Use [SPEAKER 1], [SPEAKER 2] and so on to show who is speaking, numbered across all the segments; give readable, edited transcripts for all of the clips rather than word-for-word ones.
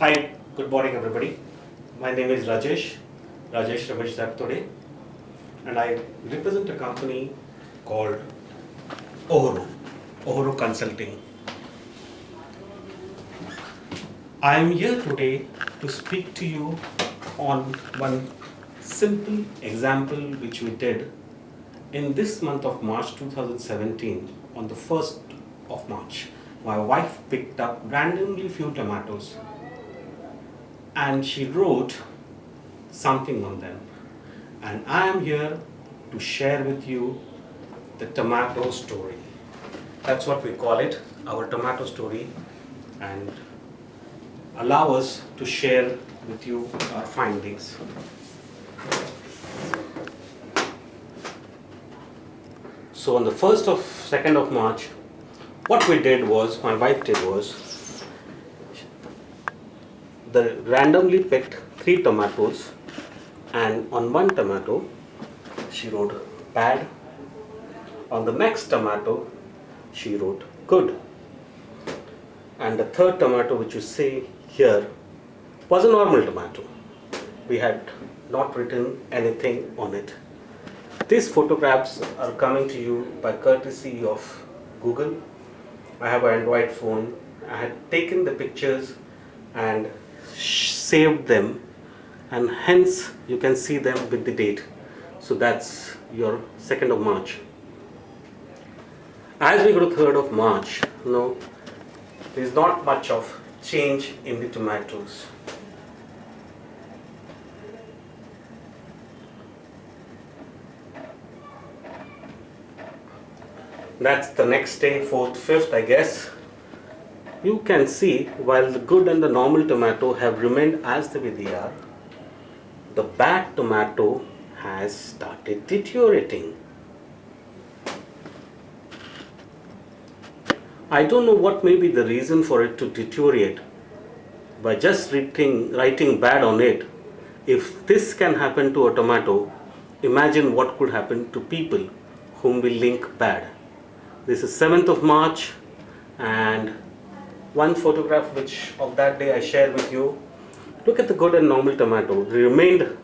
[SPEAKER 1] Hi, good morning everybody. My name is Rajesh Dhaktode, and I represent a company called Ohoro Consulting. I am here today to speak to you on one simple example which we did in this month of March 2017. On the 1st of March, my wife picked up randomly few tomatoes and she wrote something on them, and I am here to share with you the tomato story. That's what we call it, our tomato story, and allow us to share with you our findings. So on the 2nd of March, what we did was, my wife did was, the randomly picked 3 tomatoes, and on one tomato she wrote bad, on the next tomato she wrote good, and the third tomato which you see here was a normal tomato. We had not written anything on it. These photographs are coming to you by courtesy of Google. I have an Android phone. I had taken the pictures and saved them, and hence you can see them with the date. So that's your 2nd of March. As we go to 3rd of March, there is not much of change in the tomatoes. That's the next day, 4th, 5th, I guess. You can see while the good and the normal tomato have remained as the way they are, the bad tomato has started deteriorating. I don't know what may be the reason for it to deteriorate. By just writing bad on it, if this can happen to a tomato, imagine what could happen to people whom we link bad. This is 7th of March, and one photograph which of that day I share with you. Look at the good and normal tomato. They remained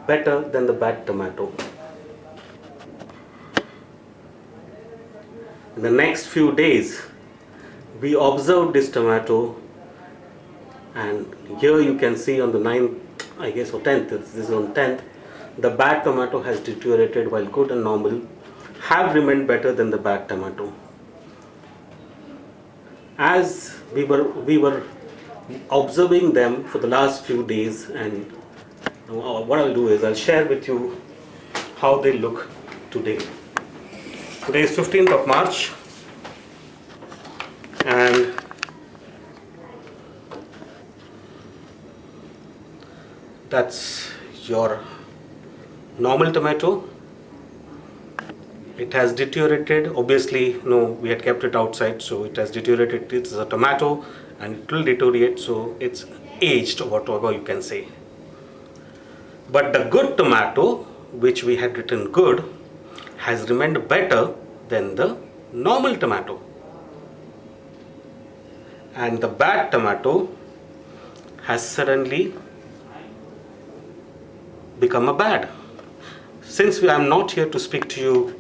[SPEAKER 1] better than the bad tomato. In the next few days, we observed this tomato, and here you can see on the 9th, I guess, or 10th, this is on 10th, the bad tomato has deteriorated while good and normal have remained better than the bad tomato. As we were observing them for the last few days, and what I'll do is I'll share with you how they look today. Today is 15th of March, and that's your normal tomato. It has deteriorated. Obviously, we had kept it outside, so it has deteriorated. It's a tomato and it will deteriorate, so it's aged, or whatever you can say. But the good tomato, which we had written good, has remained better than the normal tomato. And the bad tomato has suddenly become a bad. Since I am not here to speak to you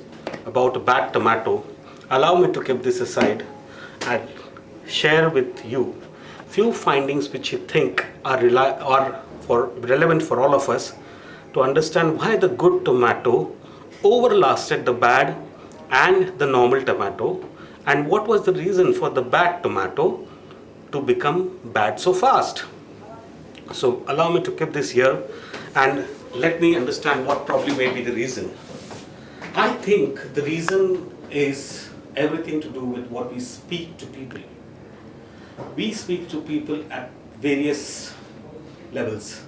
[SPEAKER 1] about a bad tomato, allow me to keep this aside and share with you few findings which you think are relevant for all of us to understand why the good tomato overlasted the bad and the normal tomato, and what was the reason for the bad tomato to become bad so fast. So allow me to keep this here and let me understand what probably may be the reason. I think the reason is everything to do with what we speak to people. We speak to people at various levels.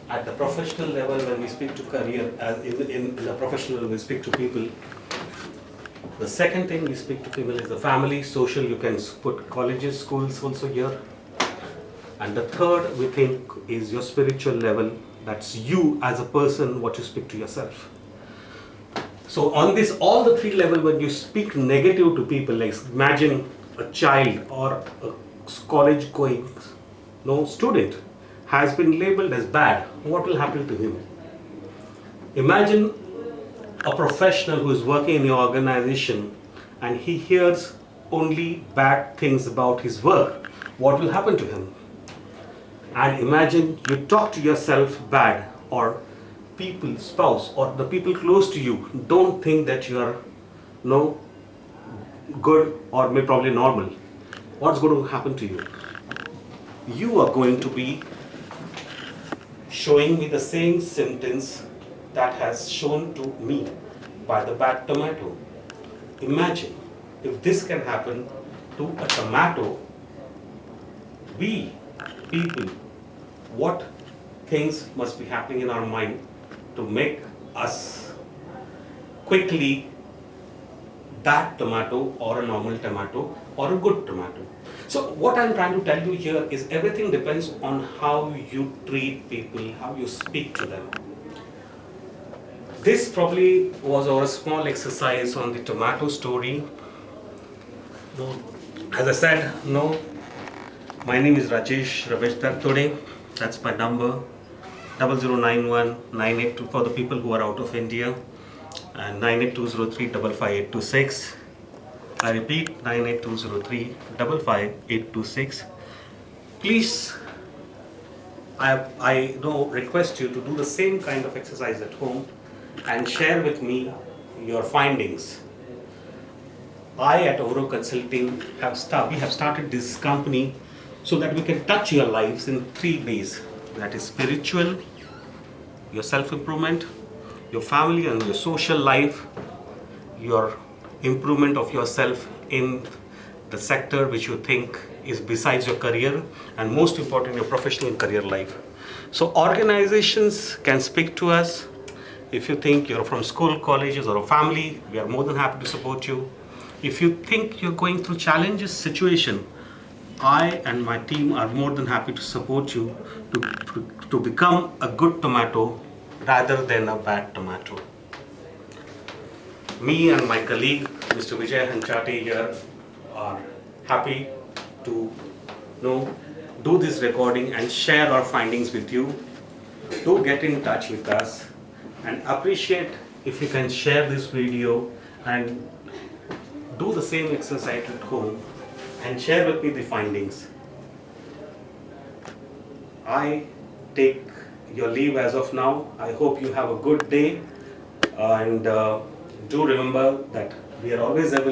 [SPEAKER 1] At the professional level, when we speak to career, in the professional, we speak to people. The second thing we speak to people is the family, social. You can put colleges, schools also here. And the third we think is your spiritual level. That's you as a person, what you speak to yourself. So on this, all the 3 levels, when you speak negative to people, like imagine a child or a college going student has been labeled as bad, what will happen to him? Imagine a professional who is working in your organization and he hears only bad things about his work. What will happen to him? And imagine you talk to yourself bad, or people, spouse, or the people close to you don't think that you are good or may probably normal. What's going to happen to you? You are going to be showing me the same symptoms that has shown to me by the bad tomato. Imagine if this can happen to a tomato, we people, what things must be happening in our mind to make us quickly bad tomato or a normal tomato or a good tomato. So what I'm trying to tell you here is everything depends on how you treat people, how you speak to them. This probably was our small exercise on the tomato story. As I said, my name is Rajesh Dhaktode. That's my number, 0091 for the people who are out of India, and 9820355826. I repeat, 9820355826. Please, I request you to do the same kind of exercise at home and share with me your findings. I at Oro Consulting we have started this company so that we can touch your lives in 3 ways. That is spiritual, your self-improvement, your family and your social life, your improvement of yourself in the sector which you think is besides your career, and most important, your professional and career life. So organizations can speak to us. If you think you're from school, colleges, or a family, we are more than happy to support you. If you think you're going through challenges situation, I and my team are more than happy to support you to become a good tomato rather than a bad tomato. Me and my colleague, Mr. Vijay Hanchate here, are happy to do this recording and share our findings with you. Do get in touch with us and appreciate if you can share this video and do the same exercise at home and share with me the findings. I take your leave as of now. I hope you have a good day, and do remember that we are always available